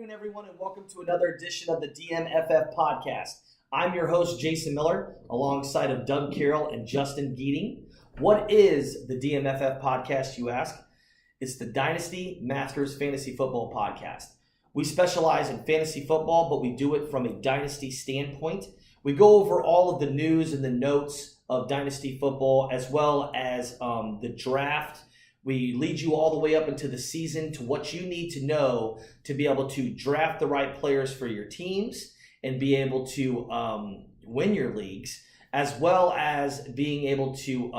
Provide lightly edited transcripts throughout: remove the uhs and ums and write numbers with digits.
afternoon, everyone, and welcome to another edition of the DMFF podcast. I'm your host, Jason Miller, alongside of Doug Carroll and Justin Geeting. What is the DMFF podcast, you ask? It's the Dynasty Masters Fantasy Football podcast. We specialize in fantasy football, but we do it from a dynasty standpoint. We go over all of the news and the notes of dynasty football, as well as the draft. We lead you all the way up into the season to what you need to know to be able to draft the right players for your teams and be able to win your leagues, as well as being able to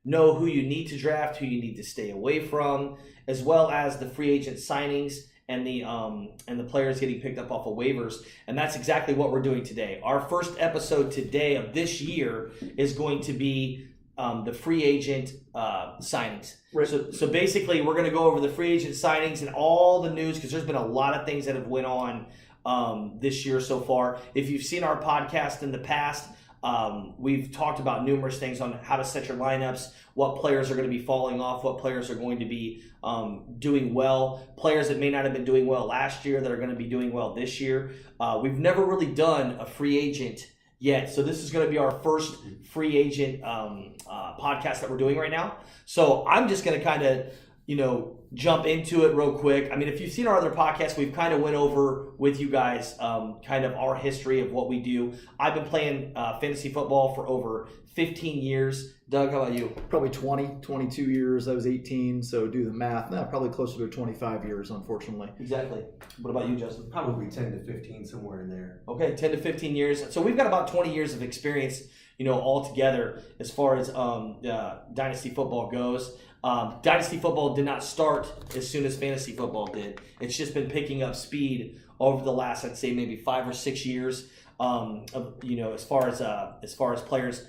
know who you need to draft, who you need to stay away from, as well as the free agent signings and the players getting picked up off of waivers. And that's exactly what we're doing today. Our first episode today of this year is going to be the free agent signings. Right. So basically, we're going to go over the free agent signings and all the news, because there's been a lot of things that have went on this year so far. If you've seen our podcast in the past, we've talked about numerous things on how to set your lineups, what players are going to be falling off, what players are going to be doing well, players that may not have been doing well last year that are going to be doing well this year. We've never really done a free agent yet, so this is going to be our first free agent podcast that we're doing right now. So I'm just going to kind of, jump into it real quick. I mean, if you've seen our other podcasts, we've kind of went over with you guys kind of our history of what we do. I've been playing fantasy football for over 15 years. Doug, how about you? Probably 22 years. I was 18, so do the math. No, probably closer to 25 years, unfortunately. Exactly. What about you, Justin? Probably 10 to 15, somewhere in there. Okay, 10 to 15 years. So we've got about 20 years of experience, all together as far as Dynasty football goes. Dynasty football did not start as soon as fantasy football did. It's just been picking up speed over the last, I'd say, maybe 5 or 6 years. As far as players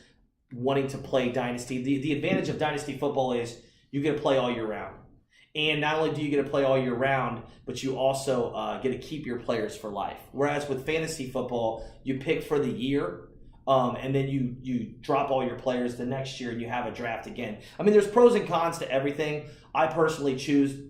wanting to play Dynasty. The advantage of Dynasty football is you get to play all year round. And not only do you get to play all year round, but you also get to keep your players for life. Whereas with fantasy football, you pick for the year, and then you drop all your players the next year and you have a draft again. I mean, there's pros and cons to everything. I personally choose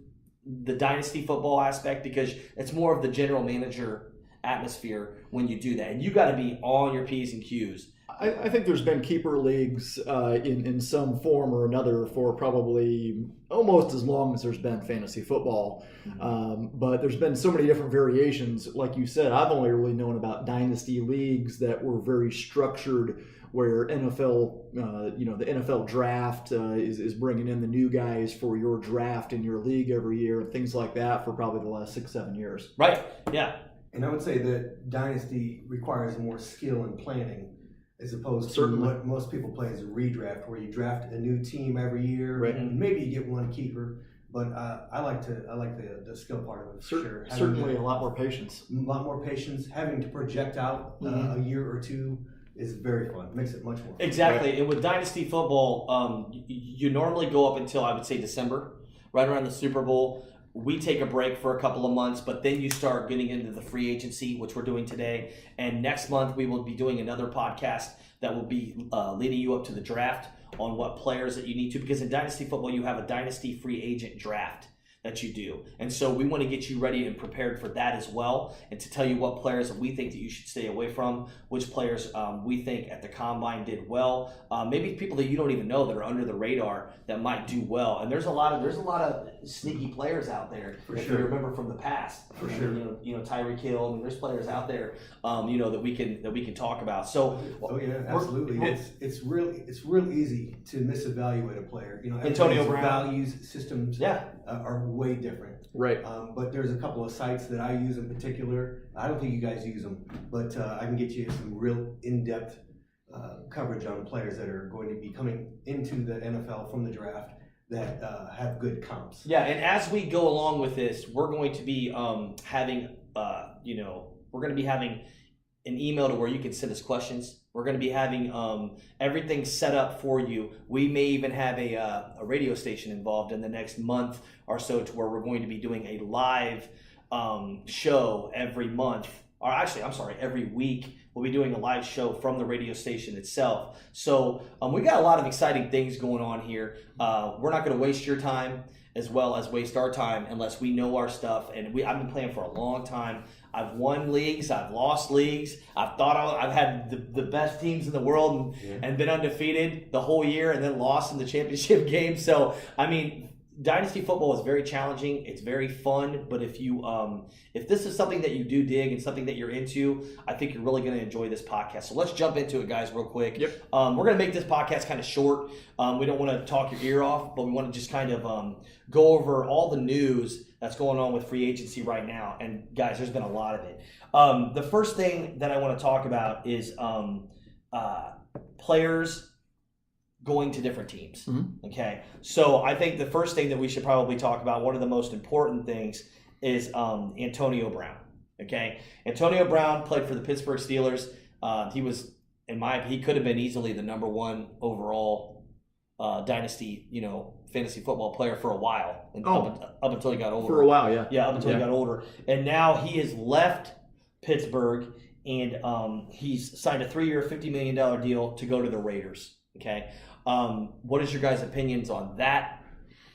the Dynasty football aspect because it's more of the general manager atmosphere when you do that. And you got to be on your P's and Q's. I think there's been keeper leagues in some form or another for probably almost as long as there's been fantasy football. But there's been so many different variations. Like you said, I've only really known about dynasty leagues that were very structured, where NFL, the NFL draft is bringing in the new guys for your draft in your league every year and things like that for probably the last 6-7 years. Right. Yeah. And I would say that Dynasty requires more skill and planning, as opposed Certainly. to what most people play as a redraft, where you draft a new team every year. Right. And maybe you get one keeper, but I like the skill part of it. For sure. Certainly a lot more patience. A lot more patience. Having to project out a year or two is very fun. Makes it much more fun. Exactly. Right. And with Dynasty football, you normally go up until, I would say, December, right around the Super Bowl. We take a break for a couple of months, but then you start getting into the free agency, which we're doing today. And next month, we will be doing another podcast that will be leading you up to the draft on what players that you need to. Because in Dynasty football, you have a Dynasty free agent draft that you do. And so we want to get you ready and prepared for that as well, and to tell you what players we think that you should stay away from, which players we think at the Combine did well, maybe people that you don't even know that are under the radar that might do well. And there's a lot of sneaky players out there, For if sure. you remember from the past. For sure. Tyreek Hill. I mean, there's players out there that we can talk about. So Oh yeah, absolutely. It's real easy to misevaluate a player. Antonio everybody's Brown. values systems are way different. Right. But there's a couple of sites that I use in particular. I don't think you guys use them, but I can get you some real in-depth coverage on players that are going to be coming into the NFL from the draft that have good comps. Yeah, and as we go along with this, we're going to be having an email to where you can send us questions. We're going to be having everything set up for you. We may even have a radio station involved in the next month or so, to where we're going to be doing a live show every month. Or actually, I'm sorry, every week. We'll be doing a live show from the radio station itself. So we got a lot of exciting things going on here. We're not going to waste your time. as well as waste our time unless we know our stuff. And I've been playing for a long time. I've won leagues. I've lost leagues. I've had the best teams in the world and been undefeated the whole year and then lost in the championship game. So, I mean, Dynasty football is very challenging. It's very fun, but if this is something that you do dig and something that you're into, I think you're really going to enjoy this podcast. So let's jump into it, guys, real quick. Yep. We're going to make this podcast kind of short. We don't want to talk your ear off, but we want to just kind of go over all the news that's going on with free agency right now. And guys, there's been a lot of it. The first thing that I want to talk about is players going to different teams. Mm-hmm. Okay. So I think the first thing that we should probably talk about, one of the most important things, is Antonio Brown. Okay. Antonio Brown played for the Pittsburgh Steelers. He was, he could have been easily the number one overall Dynasty, fantasy football player for a while. Up until he got older. For a while, yeah. Yeah, up until he got older. And now he has left Pittsburgh and he's signed a 3-year, $50 million deal to go to the Raiders. Okay. What is your guys' opinions on that?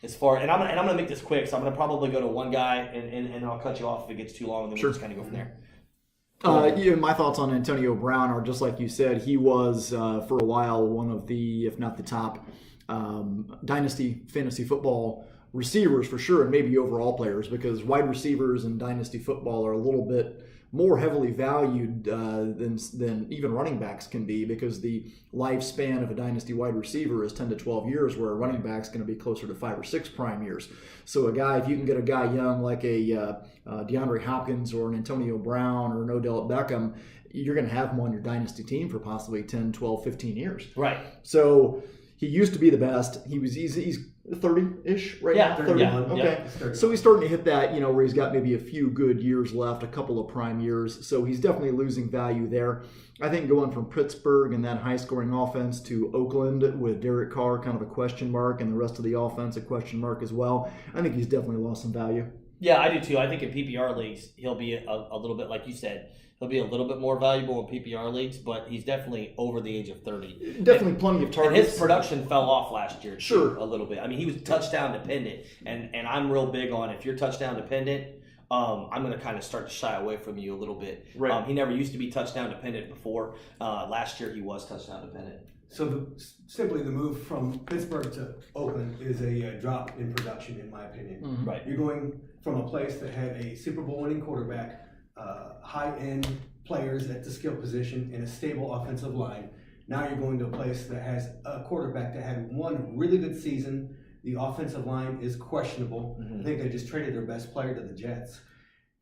And I'm gonna make this quick, so I'm gonna probably go to one guy and I'll cut you off if it gets too long, and then we'll just kind of go from there. My thoughts on Antonio Brown are just like you said. He was for a while one of the, if not the top, Dynasty fantasy football receivers for sure, and maybe overall players, because wide receivers in Dynasty football are a little bit more heavily valued than even running backs can be, because the lifespan of a Dynasty wide receiver is 10 to 12 years, where a running back's going to be closer to 5 or 6 prime years. So if you can get a guy young like a DeAndre Hopkins or an Antonio Brown or an Odell Beckham, you're going to have him on your Dynasty team for possibly 10, 12, 15 years. Right. So he used to be the best. He's 30-ish right now? 31. Yeah. Okay. Yeah, so he's starting to hit that, where he's got maybe a few good years left, a couple of prime years. So he's definitely losing value there. I think going from Pittsburgh and that high-scoring offense to Oakland with Derek Carr kind of a question mark and the rest of the offense a question mark as well, I think he's definitely lost some value. Yeah, I do too. I think in PPR leagues, he'll be a little bit, like you said, he'll be a little bit more valuable in PPR leagues, but he's definitely over the age of 30. Definitely plenty of targets. And his production fell off last year, too, sure, a little bit. I mean, he was touchdown dependent, and I'm real big on, if you're touchdown dependent, I'm going to kind of start to shy away from you a little bit. Right. He never used to be touchdown dependent before. Last year, he was touchdown dependent. So simply the move from Pittsburgh to Oakland is a drop in production, in my opinion. Mm-hmm. Right. You're going from a place that had a Super Bowl winning quarterback, high-end players at the skill position, and a stable offensive line. Now you're going to a place that has a quarterback that had one really good season. The offensive line is questionable. Mm-hmm. I think they just traded their best player to the Jets.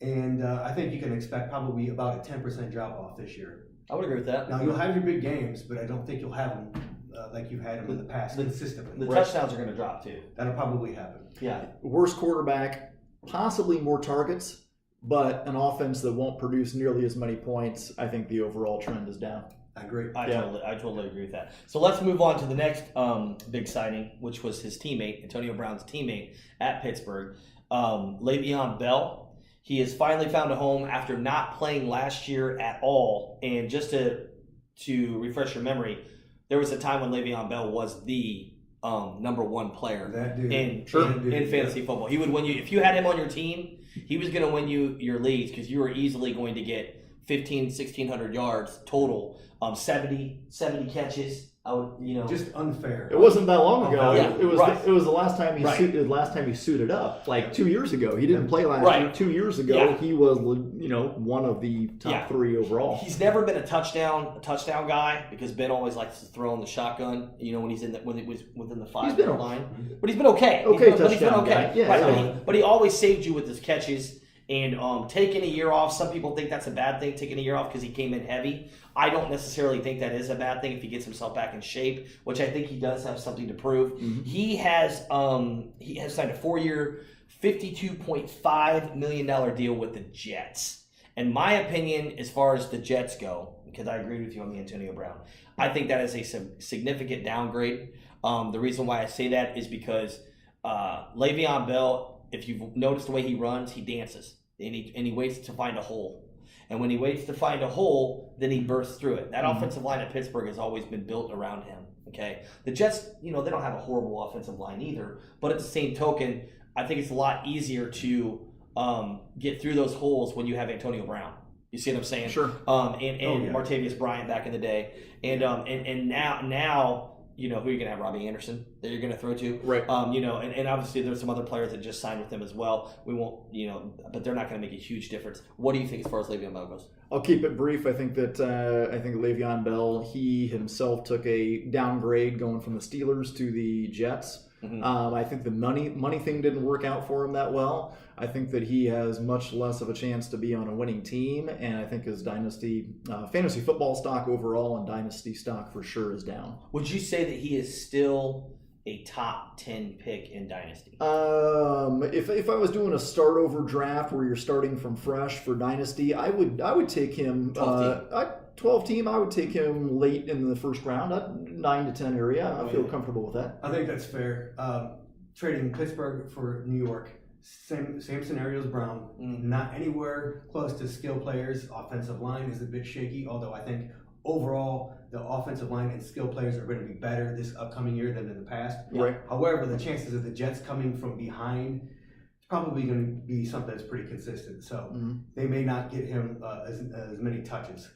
And I think you can expect probably about a 10% drop-off this year. I would agree with that. Now, you'll have your big games, but I don't think you'll have them like you've had them in the past consistently. The touchdowns are going to drop, too. That'll probably happen. Yeah. Worst quarterback, possibly more targets, but an offense that won't produce nearly as many points. I think the overall trend is down. I agree. I totally agree with that. So let's move on to the next big signing, which was his teammate, Antonio Brown's teammate at Pittsburgh, Le'Veon Bell. He has finally found a home after not playing last year at all. And just to refresh your memory, there was a time when Le'Veon Bell was the number one player in fantasy football. He would win you. If you had him on your team, he was going to win you your leagues because you were easily going to get 1,600 yards total, 70 catches. Just unfair. It wasn't that long ago. Yeah, it was the last time he suited up, like 2 years ago. He didn't play last year. 2 years ago, he was one of the top 3 overall. He's never been a touchdown guy because Ben always likes to throw in the shotgun. When he's when he was within the 5-yard line, but he's been okay. He's been okay. Yeah, right. But he always saved you with his catches. And taking a year off, some people think that's a bad thing, taking a year off because he came in heavy. I don't necessarily think that is a bad thing if he gets himself back in shape, which I think he does have something to prove. Mm-hmm. He has signed a 4-year, $52.5 million deal with the Jets. In my opinion, as far as the Jets go, because I agree with you on the Antonio Brown, I think that is a significant downgrade. The reason why I say that is because Le'Veon Bell, if you've noticed the way he runs, he dances. And he waits to find a hole. And when he waits to find a hole, then he bursts through it. That offensive line at Pittsburgh has always been built around him. Okay, the Jets, they don't have a horrible offensive line either. But at the same token, I think it's a lot easier to get through those holes when you have Antonio Brown. You see what I'm saying? Sure. And Martavius Bryant back in the day, and now who you're gonna have, Robbie Anderson, that you're gonna throw to, right? And obviously there's some other players that just signed with them as well. We won't, but they're not gonna make a huge difference. What do you think as far as Le'Veon Bell goes? I'll keep it brief. I think Le'Veon Bell, he himself took a downgrade going from the Steelers to the Jets. Mm-hmm. I think the money thing didn't work out for him that well. I think that he has much less of a chance to be on a winning team, and I think his dynasty fantasy football stock overall and dynasty stock for sure is down. Would you say that he is still a top 10 pick in dynasty? If I was doing a start over draft where you're starting from fresh for dynasty, I would take him 12 team. I would take him late in the first round, 9 to 10 area. I feel comfortable with that. I think that's fair. Trading Pittsburgh for New York, same scenario as Brown. Not anywhere close to skill players. Offensive line is a bit shaky, although I think overall the offensive line and skill players are going to be better this upcoming year than in the past. Right. However, the chances of the Jets coming from behind is probably going to be something that's pretty consistent. So they may not get him as many touches.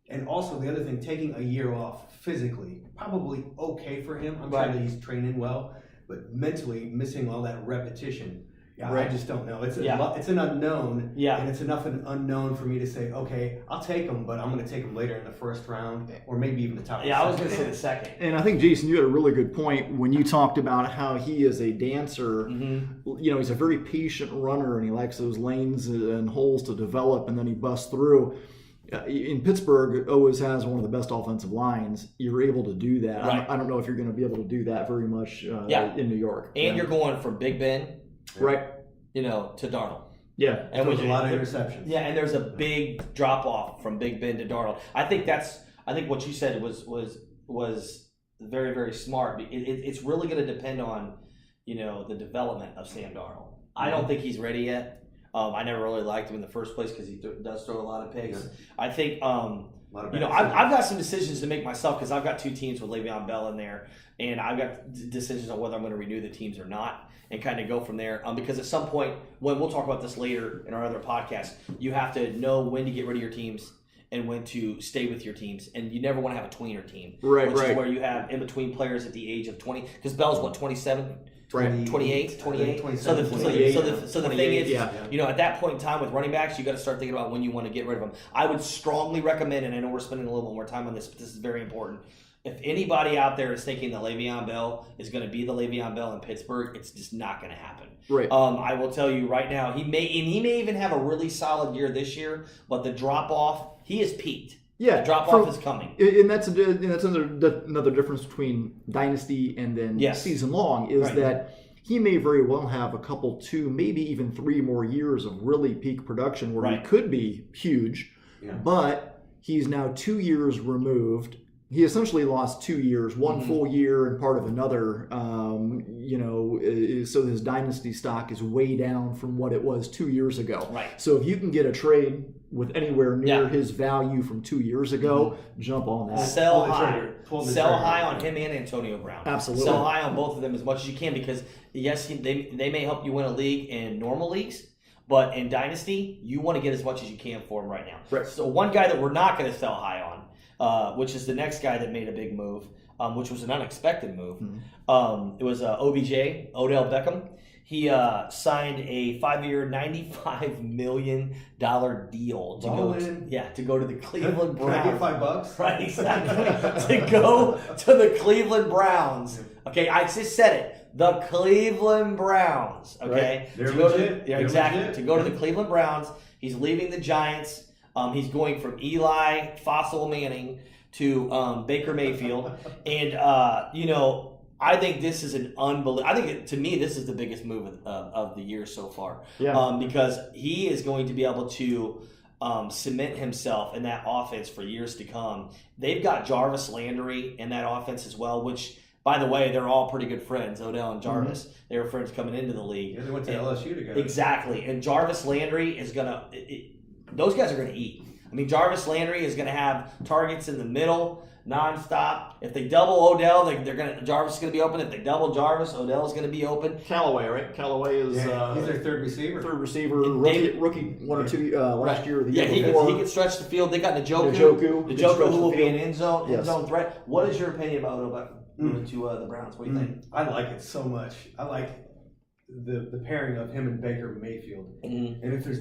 And also the other thing, taking a year off physically, probably okay for him. I'm sure that he's training well, but mentally missing all that repetition. Yeah, I just don't know. It's an unknown, and it's enough an unknown for me to say, okay, I'll take him, but I'm going to take him later in the first round, or maybe even the top. Yeah, I was going to say the second. And I think, Jason, you had a really good point when you talked about how he is a dancer. Mm-hmm. He's a very patient runner, and he likes those lanes and holes to develop, and then he busts through. In Pittsburgh, always has one of the best offensive lines. You're able to do that. Right. I don't know if you're going to be able to do that very much in New York. And you're going from Big Ben, right? To Darnold. Yeah, and there's a lot of interceptions. Yeah, and there's a big drop off from Big Ben to Darnold. I think what you said was very, very smart. It's really going to depend on the development of Sam Darnold. I don't think he's ready yet. I never really liked him in the first place because he does throw a lot of picks. Yeah. I think, I've got some decisions to make myself because I've got two teams with Le'Veon Bell in there, and I've got decisions on whether I'm going to renew the teams or not and kind of go from there. Because at some point, when we'll talk about this later in our other podcast, you have to know when to get rid of your teams and when to stay with your teams. And you never want to have a tweener team, which is where you have in-between players at the age of 20. Because Bell's, 27? 28. So the thing is, at that point in time with running backs, you got to start thinking about when you want to get rid of them. I would strongly recommend, and I know we're spending a little bit more time on this, but this is very important. If anybody out there is thinking that Le'Veon Bell is going to be the Le'Veon Bell in Pittsburgh, it's just not going to happen. Right. I will tell you right now, he may even have a really solid year this year, but the drop off, he has peaked. Yeah, the drop off is coming, and that's another difference between dynasty and then season long is that he may very well have a couple, 2, maybe even 3 more years of really peak production where he could be huge, but he's now 2 years removed. He essentially lost 2 years, one full year and part of another. So his dynasty stock is way down from what it was 2 years ago. Right. So if you can get a trade with anywhere near his value from 2 years ago, jump on that. Sell high on him and Antonio Brown. Absolutely. Sell high on both of them as much as you can because, yes, they may help you win a league in normal leagues, but in Dynasty, you want to get as much as you can for him right now. Right. So one guy that we're not going to sell high on, which is the next guy that made a big move, which was an unexpected move. It was OBJ, Odell Beckham. He signed a 5-year, $95 million deal to go to the Cleveland Browns. Can I get $5? Right, exactly. To go to the Cleveland Browns. Okay, I just said it. The Cleveland Browns. Okay, right. Legit. To go to the Cleveland Browns. He's leaving the Giants. He's going from Eli Fossil Manning to Baker Mayfield, and I think this is an unbelievable. I think to me this is the biggest move of the year so far. Yeah. Because he is going to be able to cement himself in that offense for years to come. They've got Jarvis Landry in that offense as well, which, by the way, they're all pretty good friends, Odell and Jarvis. They were friends coming into the league. Yeah, they went to LSU together. Exactly. And Jarvis Landry is those guys are going to eat. I mean, Jarvis Landry is going to have targets in the middle nonstop. If they double Odell, Jarvis is going to be open. If they double Jarvis, Odell is going to be open. Callaway, right? Callaway is he's their third receiver. Rookie 1 or 2 last year or the year before. He can stretch the field. They got Njoku who will be an end zone threat. What is your opinion about Odell Beckham moving to the Browns? What do you think? I like it so much. I like the pairing of him and Baker Mayfield. And if there's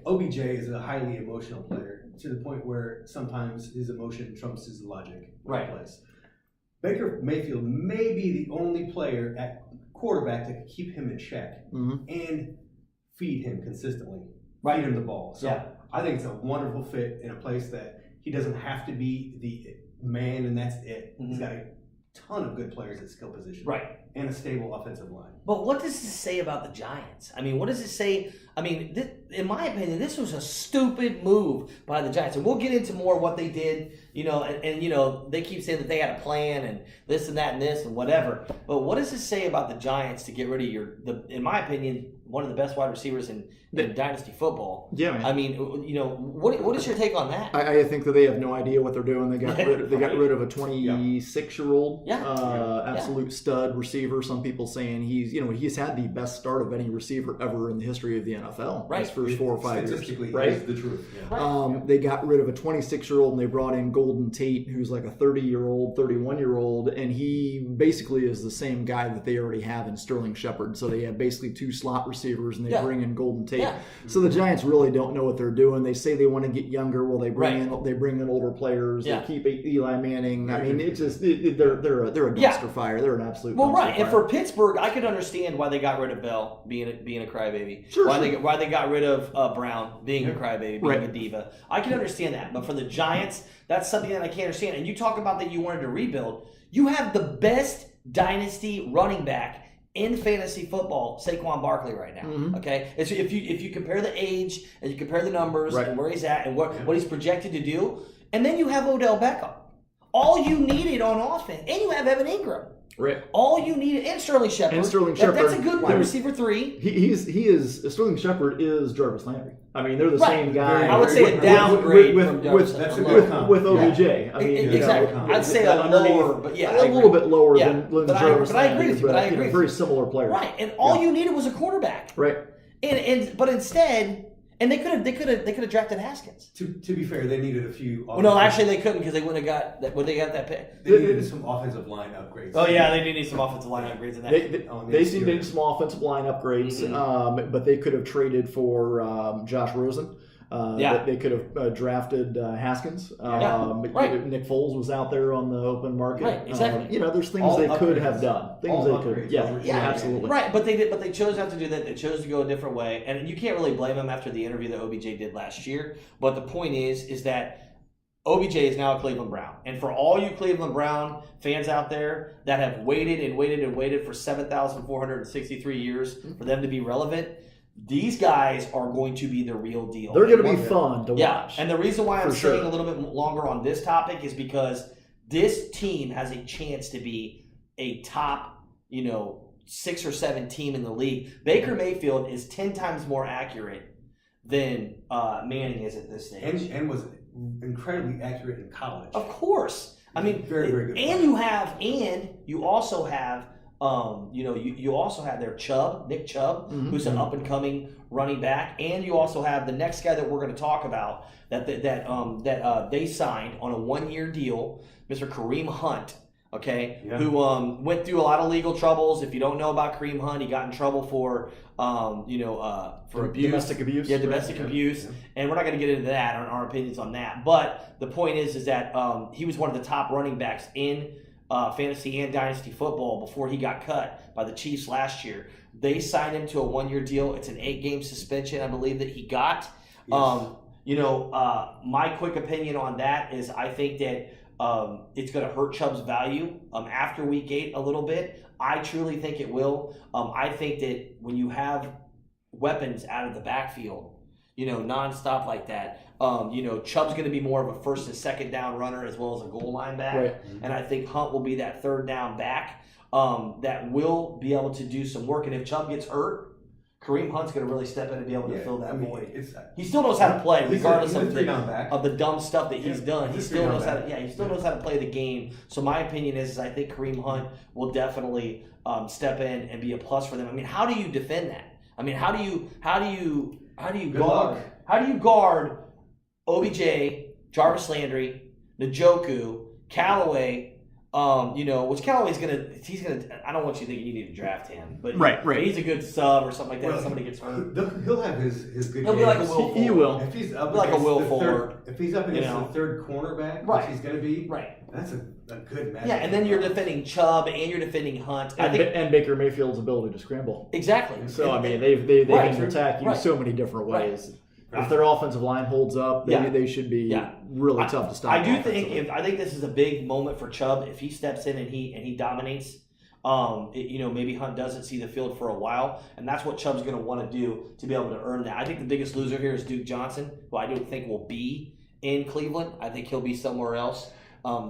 OBJ is a highly emotional player to the point where sometimes his emotion trumps his logic. Right. Place. Baker Mayfield may be the only player at quarterback that can keep him in check and feed him consistently. Feed him the ball. So I think it's a wonderful fit in a place that he doesn't have to be the man and that's it. He's got a ton of good players at skill position. Right. And a stable offensive line. But what does this say about the Giants? I mean, what does it say? I mean, in my opinion, this was a stupid move by the Giants. And we'll get into more what they did, and they keep saying that they had a plan and this and that and this and whatever. But what does it say about the Giants to get rid of in my opinion, one of the best wide receivers in Dynasty football? Yeah, man. I mean, what is your take on that? I think that they have no idea what they're doing. They got rid of a 26-year-old absolute stud receiver. Some people saying he's had the best start of any receiver ever in the history of the NFL. Right. His first 4 or 5 years. Right. That's the truth. Yeah. They got rid of a 26-year-old and they brought in Golden Tate, who's like a 30-year-old, 31-year-old, and he basically is the same guy that they already have in Sterling Shepard. So they have basically 2 slot receivers and they bring in Golden Tate. Yeah. So the Giants really don't know what they're doing. They say they want to get younger. Well, they bring in older players. Yeah. They keep Eli Manning. I mean, it's just they're a dumpster fire. They're an absolute dumpster fire. And for Pittsburgh, I could understand why they got rid of Bell being a crybaby. Why they got rid of Brown being a crybaby, being a diva. I can understand that. But for the Giants, that's something that I can't understand. And you talk about that you wanted to rebuild. You have the best dynasty running back in fantasy football, Saquon Barkley right now. Okay, if you compare the age and you compare the numbers and where he's at and what he's projected to do, and then you have Odell Beckham. All you needed on offense, and you have Evan Ingram. Right. All you needed, and Sterling Shepard. That's a good wide receiver 3. Sterling Shepard is Jarvis Landry. I mean, they're the same guy. I would say a downgrade with OBJ. Yeah. I mean, exactly. I'd say a lower, but a little bit lower than Jarvis Landry. But I agree with you. But I agree. Very similar players. Right, and all you needed was a quarterback. Right. But instead. And they could have drafted Haskins. To be fair, they needed a few. Well, no, actually they couldn't because they wouldn't have got that. Would they got that pick? They needed some offensive line upgrades. Oh yeah, they do need some offensive line upgrades in that. They needed some offensive line upgrades, but they could have traded for Josh Rosen. They could have drafted Haskins. Nick Foles was out there on the open market. Right, exactly. There's things they could have done. Absolutely. Right, but they chose not to do that. They chose to go a different way, and you can't really blame them after the interview that OBJ did last year. But the point is that OBJ is now a Cleveland Brown, and for all you Cleveland Brown fans out there that have waited and waited and waited for 7,463 years for them to be relevant. These guys are going to be the real deal. They're going to be fun to watch. And the reason why I'm staying a little bit longer on this topic is because this team has a chance to be a top, 6 or 7 team in the league. Baker Mayfield is 10 times more accurate than Manning is at this stage. And was incredibly accurate in college. Of course. I mean, very, very good. And you also have you also have their Nick Chubb, who's an up and coming running back, and you also have the next guy that we're going to talk about that they signed on a 1-year deal, Mr. Kareem Hunt. Who went through a lot of legal troubles. If you don't know about Kareem Hunt, he got in trouble for abuse, domestic abuse. Yeah, domestic abuse, and we're not going to get into that, our opinions on that. But the point is that he was one of the top running backs in fantasy and dynasty football before he got cut by the Chiefs last year. They signed him to a 1-year deal. It's an 8-game suspension, I believe, that he got. Yes. My quick opinion on that is I think that it's going to hurt Chubb's value after week 8 a little bit. I truly think it will. I think that when you have weapons out of the backfield, nonstop like that, Chubb's going to be more of a first and second down runner as well as a goal line back. Right. And I think Hunt will be that third down back that will be able to do some work. And if Chubb gets hurt, Kareem Hunt's going to really step in and be able to fill that void. He still knows how to play, regardless of the dumb stuff that he's done. He still knows how to. Yeah, he still knows how to play the game. So my opinion is I think Kareem Hunt will definitely step in and be a plus for them. I mean, how do you defend that? I mean, how do you guard OBJ, Jarvis Landry, Njoku, Callaway? Which Callaway's he's gonna. I don't want you thinking you need to draft him, but right. He's a good sub or something like that. If somebody gets hurt, he'll have his good. He'll be like a Will Fuller. He will. If he's up like a Will the Fuller. If he's up against the third cornerback, which he's going to be, that's a good match. Yeah, and then you're defending Chubb and you're defending Hunt. And Baker Mayfield's ability to scramble. Exactly. So I mean, they can attack you so many different ways. If their offensive line holds up, they should be really tough to stop. I think this is a big moment for Chubb if he steps in and he dominates. Maybe Hunt doesn't see the field for a while, and that's what Chubb's going to want to do to be able to earn that. I think the biggest loser here is Duke Johnson, who I don't think will be in Cleveland. I think he'll be somewhere else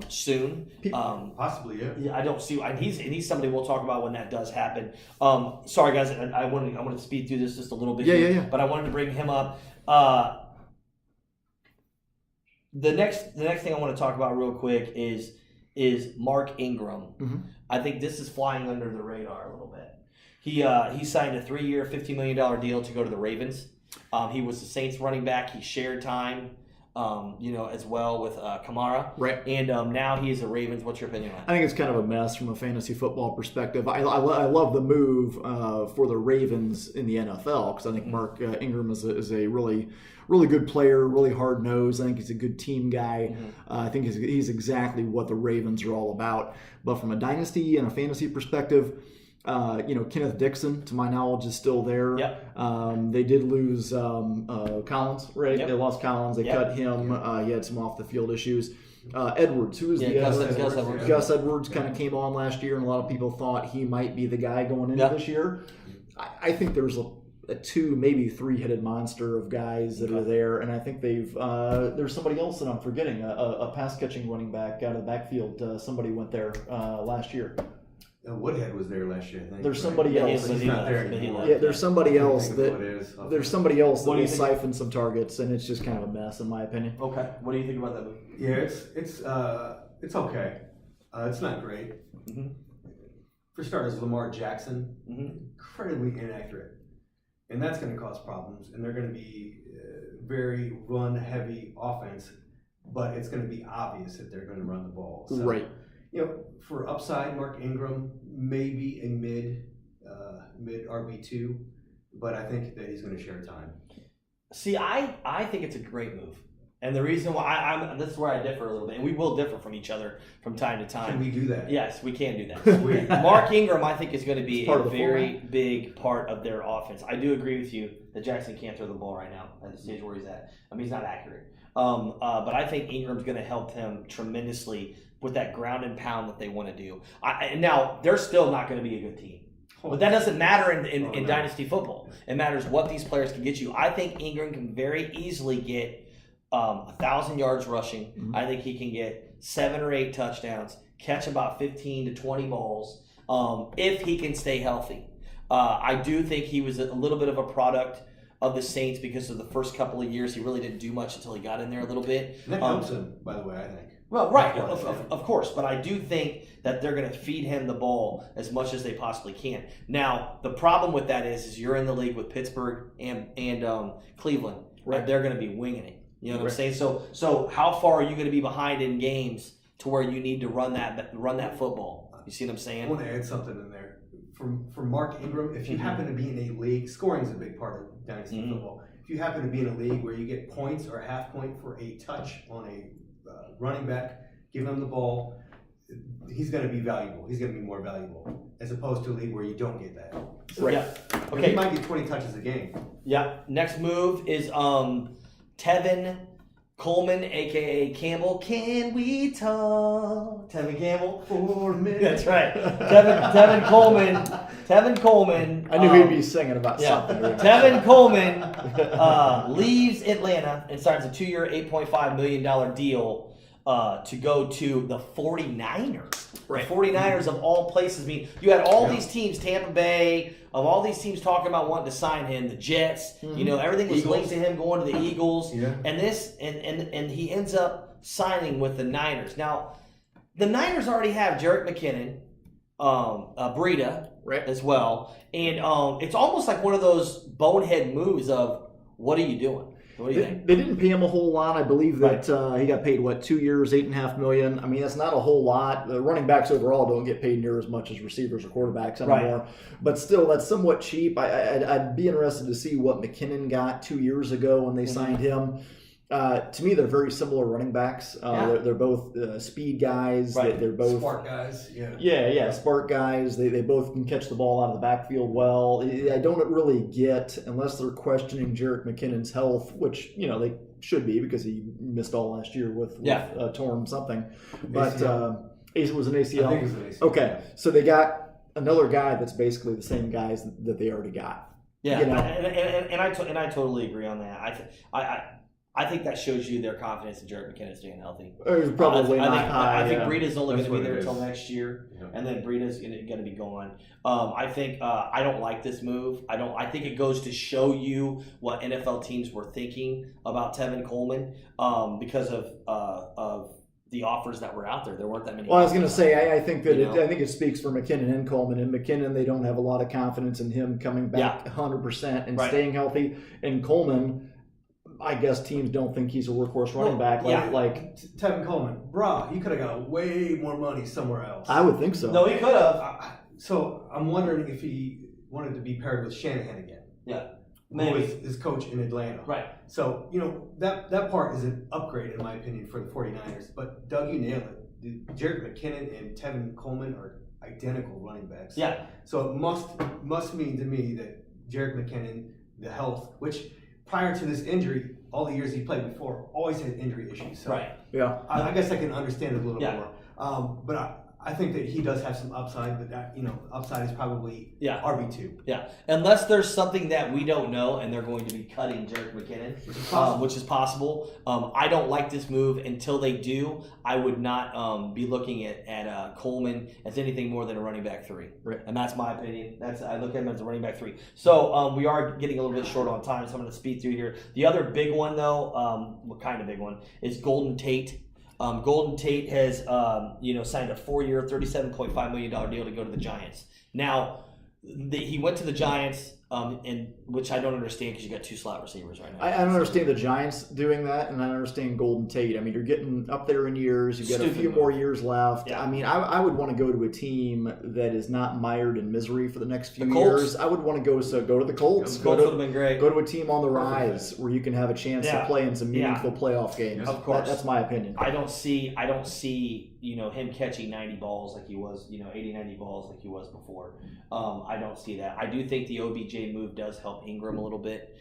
soon. Possibly, yeah. Yeah, I don't see. He's somebody we'll talk about when that does happen. Sorry guys, I wanted to speed through this just a little bit. Yeah. But I wanted to bring him up. The next thing I want to talk about real quick is Mark Ingram. Mm-hmm. I think this is flying under the radar a little bit. He signed a 3-year, $50 million deal to go to the Ravens. He was the Saints running back. He shared time, as well with Kamara. Right. And now he is a Ravens. What's your opinion on that? I think it's kind of a mess from a fantasy football perspective. I love the move for the Ravens in the NFL because I think Mark Ingram is a really good player, really hard nosed. I think he's a good team guy. I think he's exactly what the Ravens are all about. But from a dynasty and a fantasy perspective, Kenneth Dixon, to my knowledge, is still there. Yep. They did lose Collins, right? Yep. They lost Collins. They cut him. He had some off the field issues. Edwards, who is Gus Edwards, kind of came on last year, and a lot of people thought he might be the guy going into this year. I think there's a 2, maybe 3-headed monster of guys that are there, and I think there's somebody else that I'm forgetting, a pass catching running back out of the backfield. Somebody went there last year. Woodhead was there last year, I think. There's somebody else. He's not there anymore. Yeah, there's somebody else that will siphon some targets, and it's just kind of a mess, in my opinion. Okay, what do you think about that move? Yeah, it's okay. It's not great. Mm-hmm. For starters, Lamar Jackson, incredibly inaccurate, and that's going to cause problems. And they're going to be very run-heavy offense, but it's going to be obvious that they're going to run the ball. So, right. For upside, Mark Ingram maybe a mid RB2, but I think that he's going to share time. See, I think it's a great move, and the reason why this is where I differ a little bit, and we will differ from each other from time to time. Can we do that? Yes, we can do that. Mark Ingram, I think, is going to be a very big part of their offense. I do agree with you that Jackson can't throw the ball right now at the stage where he's at. I mean, he's not accurate, but I think Ingram's going to help them tremendously with that ground and pound that they want to do. Now, they're still not going to be a good team. But that doesn't matter in Dynasty football. It matters what these players can get you. I think Ingram can very easily get 1,000 yards rushing. Mm-hmm. I think he can get 7 or 8 touchdowns, catch about 15 to 20 balls if he can stay healthy. I do think he was a little bit of a product of the Saints because of the first couple of years. He really didn't do much until he got in there a little bit. And that helps him, by the way, I think. Well, right, of course, but I do think that they're going to feed him the ball as much as they possibly can. Now, the problem with that is you're in the league with Pittsburgh and Cleveland, and they're going to be winging it. You know what I'm saying? So how far are you going to be behind in games to where you need to run that football? You see what I'm saying? I want to add something in there. For Mark Ingram, if you happen to be in a league, scoring is a big part of Dynasty football. If you happen to be in a league where you get points or half point for a touch on a running back, give him the ball, he's going to be valuable. He's going to be more valuable as opposed to a league where you don't get that. So, he might get 20 touches a game. Yeah. Next move is Tevin Coleman, a.k.a. Campbell. Can we talk? Tevin Campbell. For a minute. That's right. Tevin Coleman. Tevin Coleman. I knew he'd be singing about something. Tevin Coleman leaves Atlanta and signs a 2-year, $8.5 million deal to go to the 49ers. Right. The 49ers of all places. I mean, you had all these teams, Tampa Bay, of all these teams talking about wanting to sign him, the Jets, everything was linked to him going to the Eagles, and he ends up signing with the Niners. Now, the Niners already have Jerick McKinnon, Breida as well, and it's almost like one of those bonehead moves of, what are you doing? What do you think? They didn't pay him a whole lot. I believe that he got paid, 2 years, $8.5 million. I mean, that's not a whole lot. The running backs overall don't get paid near as much as receivers or quarterbacks anymore. Right. But still, that's somewhat cheap. I'd be interested to see what McKinnon got 2 years ago when they signed him. To me, they're very similar running backs. They're both speed guys. Right. They're both spark guys. Spark guys. They both can catch the ball out of the backfield well. I don't really get, unless they're questioning Jerick McKinnon's health, which they should be because he missed all last year with torn something. But it was an ACL. I think it was an ACL. Okay, so they got another guy that's basically the same guys that they already got. Yeah, and I totally agree on that. I think that shows you their confidence in Jerick McKinnon staying healthy. Probably not high. I think Breida's only going to be there until next year, and then Breida's going to be gone. I think I don't like this move. I think it goes to show you what NFL teams were thinking about Tevin Coleman because of the offers that were out there. There weren't that many. Well, I was going to say, I think that I think it speaks for McKinnon and Coleman. And McKinnon, they don't have a lot of confidence in him coming back 100% and staying healthy. And Coleman, I guess teams don't think he's a workhorse running back. Like Tevin Coleman, he could have got way more money somewhere else. I would think so. No, he could have. So I'm wondering if he wanted to be paired with Shanahan again. Yeah. Who was his coach in Atlanta. Right. So, that part is an upgrade, in my opinion, for the 49ers. But, Doug, you nailed it. Jerick McKinnon and Tevin Coleman are identical running backs. Yeah. So, it must mean to me that Jerick McKinnon, the health, which prior to this injury, all the years he played before, always had injury issues. So I guess I can understand it a little more. But I think that he does have some upside, but that, upside is probably RB2. Yeah, unless there's something that we don't know and they're going to be cutting Jerick McKinnon, which is possible. I don't like this move until they do. I would not be looking at Coleman as anything more than a running back 3. Right. And that's my opinion. I look at him as a running back 3. So we are getting a little bit short on time, so I'm going to speed through here. The other big one, though, what kind of big one, is Golden Tate. Golden Tate has, signed a 4-year, $37.5 million deal to go to the Giants. Now, he went to the Giants, which I don't understand because you got 2 slot receivers right now. I don't understand the Giants doing that, and I don't understand Golden Tate. I mean, you're getting up there in years. You've got a few more years left. Yeah. I mean, I would want to go to a team that is not mired in misery for the next few years. I would want to go to the Colts. The Colts would have been great. Go to a team on the rise where you can have a chance to play in some meaningful playoff games. Of course. That's my opinion. I don't see him catching 90 balls like he was, 80, 90 balls like he was before. I don't see that. I do think the OBJ move does help Ingram a little bit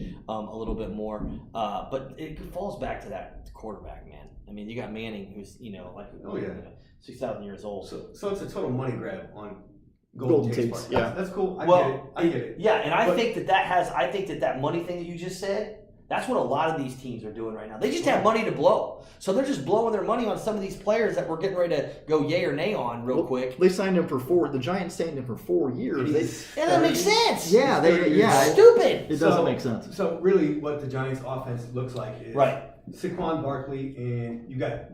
more. But it falls back to that quarterback, man. I mean, you got Manning, who's 6,000 years old. So it's a total money grab on Golden Tate's part. Yeah, that's cool. I get it. Yeah, and I think that money thing that you just said, that's what a lot of these teams are doing right now. They just have money to blow. So they're just blowing their money on some of these players that we're getting ready to go yay or nay on real quick. They signed him for 4. The Giants signed him for 4 years. That makes sense. Yeah, it's stupid. It doesn't make sense. So really what the Giants offense looks like is Saquon Barkley, and you got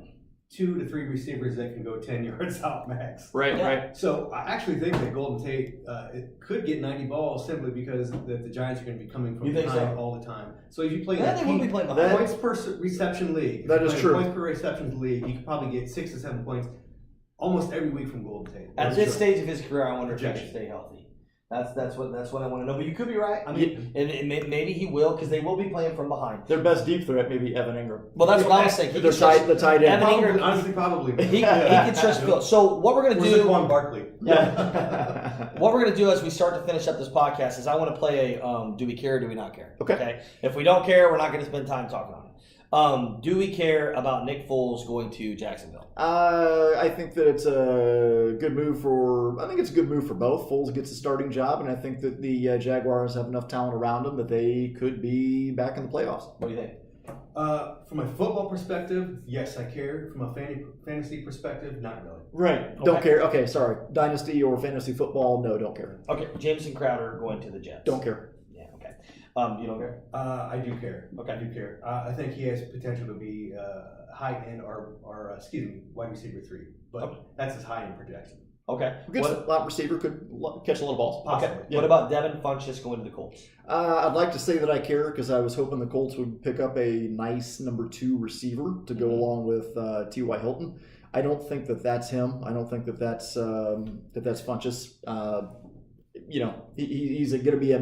2 to 3 receivers that can go 10 yards out max. Right. So I actually think that Golden Tate it could get 90 balls simply because the Giants are going to be coming from behind all the time. So if you play points per reception league, that is true. Points per reception league, you could probably get 6 to 7 points almost every week from Golden Tate. At this stage of his career, I wonder if he can stay healthy. That's what I want to know. But you could be right. I mean, and maybe he will because they will be playing from behind. Their best deep threat may be Evan Ingram. Well, that's what I was saying. The tight end. Evan Ingram, honestly, probably. He can stretch the field. So what we're going to do? Saquon Barkley. Yeah. What we're going to do as we start to finish up this podcast is I want to play a do we care or do we not care? Okay. If we don't care, we're not going to spend time talking on it. Do we care about Nick Foles going to Jacksonville? I think that it's a good move for both. Foles gets a starting job, and I think that the Jaguars have enough talent around them that they could be back in the playoffs. What do you think? From a football perspective, yes, I care. From a fantasy perspective, not really. Right. Don't care. Okay, sorry. Dynasty or fantasy football? No, don't care. Okay, Jameson Crowder going to the Jets. Don't care. Yeah. Okay. You don't care? I do care. Okay. I do care. I think he has potential to be high end wide receiver 3, but that's his high end projection. Okay. Good slot receiver, could catch a lot of balls. Possibly. Okay. Yeah. What about Devin Funchess going to the Colts? I'd like to say that I care because I was hoping the Colts would pick up a nice number 2 receiver to go along with T.Y. Hilton. I don't think that that's him. I don't think that that's Funchess. He's going to be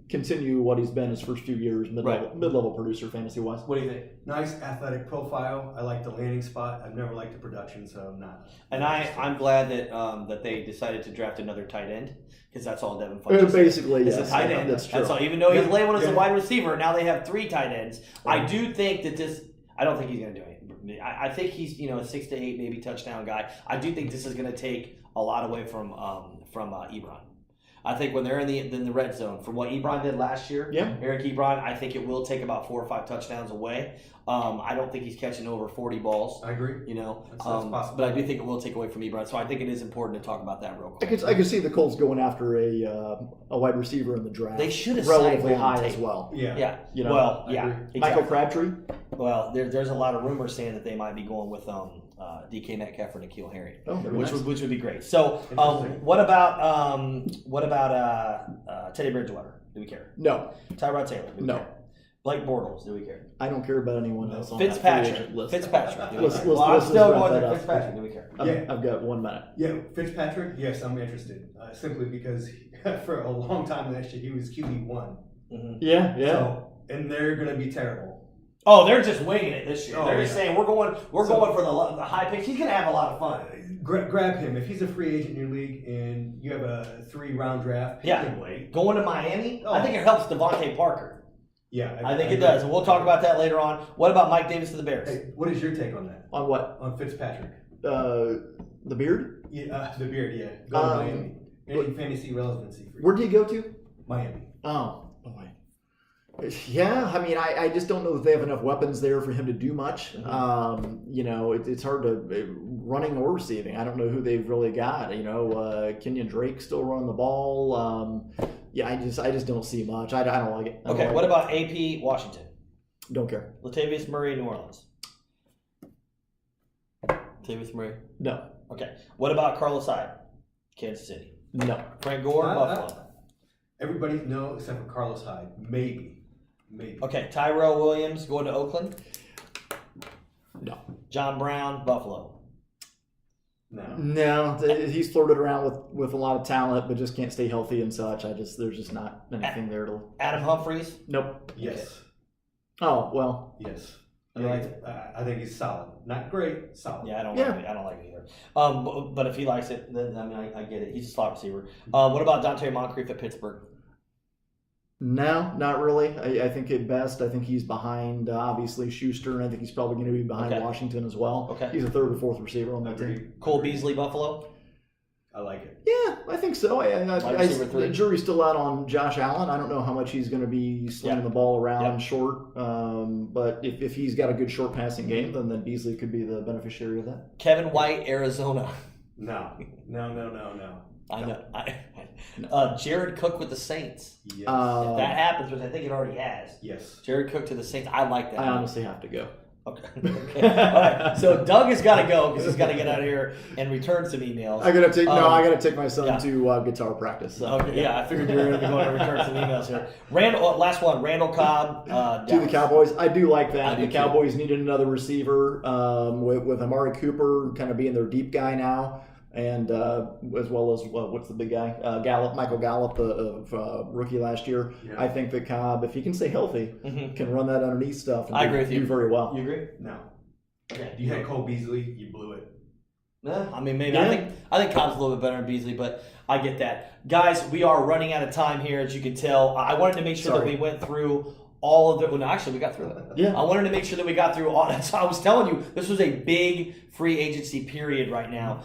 continue what he's been his first few years, mid-level producer fantasy-wise. What do you think? Nice athletic profile. I like the landing spot. I've never liked the production, so I'm not. And I'm glad that they decided to draft another tight end because that's all Devin Funchess. Basically, it's yes. a tight end. That's true. That's all. Even though he's labeled as a wide receiver, now they have 3 tight ends. I do think that this. I don't think he's going to do it. I think he's a 6 to 8 maybe touchdown guy. I do think this is going to take a lot away from Ebron. I think when they're in the red zone, from what Ebron did last year, Eric Ebron, I think it will take about 4 or 5 touchdowns away. I don't think he's catching over 40 balls. I agree. That's possible. But I do think it will take away from Ebron. So I think it is important to talk about that real quick. I could see the Colts going after a wide receiver in the draft. They should have relatively signed high as well. Yeah. Exactly. Michael Crabtree. Well, there's a lot of rumors saying that they might be going with DK Metcalf or N'Keal Harry, which would be great. So, what about Teddy Bridgewater? Do we care? No. Tyrod Taylor? Do we No. care? Blake Bortles? Do we care? I don't care about anyone else on Fitzpatrick. that list. Fitzpatrick. Do we Let's- care? let's- I'm let's still wrap going that to up. Fitzpatrick. Do we care? I've got 1 minute. Yeah, Fitzpatrick, yes, I'm interested. Simply because for a long time last year, he was QB1. Mm-hmm. Yeah. So, and they're going to be terrible. Oh, they're just winging it this year. Oh, they're just saying we're going for the high picks. He's going to have a lot of fun. Grab him. If he's a free agent in your league and you have a 3-round draft, he can wait. Going to Miami, I think it helps Devontae Parker. Yeah, I think it does, and we'll talk about that later on. What about Mike Davis to the Bears? Hey, what is your take on that? On what? On Fitzpatrick. The beard? Yeah, the beard. Yeah, go to Miami. Any fantasy relevancy for you? Where did he go to? Miami. Oh boy. Yeah, I mean, I just don't know if they have enough weapons there for him to do much. Mm-hmm. It's hard to running or receiving. I don't know who they've really got. Kenyon Drake still running the ball. I just don't see much. I don't like it. Okay, what about AP Washington? Don't care. Latavius Murray, New Orleans. Latavius Murray? No. Okay. What about Carlos Hyde? Kansas City. No. Frank Gore, Buffalo. Everybody no except for Carlos Hyde. Maybe. Okay, Tyrell Williams going to Oakland. No. John Brown, Buffalo. No, he's flirted around with a lot of talent, but just can't stay healthy and such. There's just not anything there to. Adam Humphries. Nope. Yes. Okay. Oh well. Yes. I think he's solid. Not great, solid. Yeah, I don't like it either. But if he likes it, then I get it. He's a slot receiver. What about Dante Moncrief at Pittsburgh? No, not really. I think at best, I think he's behind, obviously, Schuster, and I think he's probably going to be behind Washington as well. Okay. He's a 3rd or 4th receiver on that team. Cole Beasley, Buffalo? I like it. Yeah, I think so. The jury's still out on Josh Allen. I don't know how much he's going to be slinging the ball around short. But if he's got a good short passing game, then Beasley could be the beneficiary of that. Kevin White, Arizona. No. I know. Jared Cook with the Saints. Yes. If that happens, which I think it already has. Yes. Jared Cook to the Saints. I like that. I honestly have to go. Okay. All right. So Doug has got to go because he's got to get out of here and return some emails. I gotta take my son to guitar practice. So. Okay. Yeah, I figured you were going to go and return some emails here. Last one. Randall Cobb. To the Cowboys. I do like that. The Cowboys needed another receiver with Amari Cooper kind of being their deep guy now. And as well as what's the big guy? Michael Gallup, the rookie last year. Yeah. I think that Cobb, if he can stay healthy, can run that underneath stuff and agree with you. Do very well. You agree? No. Okay. You had Cole Beasley, you blew it. I mean, maybe. Yeah. I think Cobb's a little bit better than Beasley, but I get that. Guys, we are running out of time here, as you can tell. I wanted to make sure that we went through all of the. Well, no, actually, we got through that. Yeah. I wanted to make sure that we got through all. So I was telling you, this was a big free agency period right now.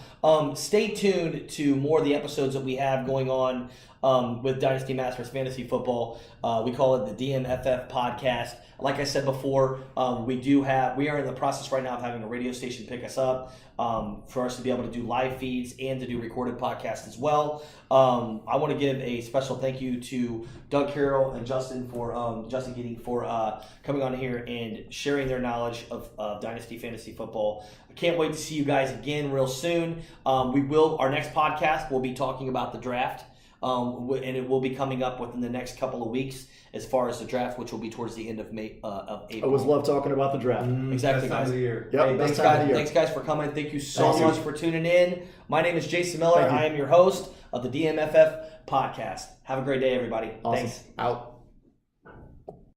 Stay tuned to more of the episodes that we have going on with Dynasty Masters Fantasy Football. We call it the DMFF Podcast. Like I said before, we are in the process right now of having a radio station pick us up for us to be able to do live feeds and to do recorded podcasts as well. I want to give a special thank you to Doug Carroll and Justin Geating for coming on here and sharing their knowledge of Dynasty Fantasy Football. I can't wait to see you guys again real soon. Our next podcast will be talking about the draft. And it will be coming up within the next couple of weeks as far as the draft, which will be towards the end of April. I always love talking about the draft. Exactly, Best time guys. of the year. Yep, Hey, best time of the year. Thanks, guys, for coming. Thank you so Thank you. much for tuning in. My name is Jason Miller. Thank you. I am your host of the DMFF Podcast. Have a great day, everybody. Awesome. Thanks. Out.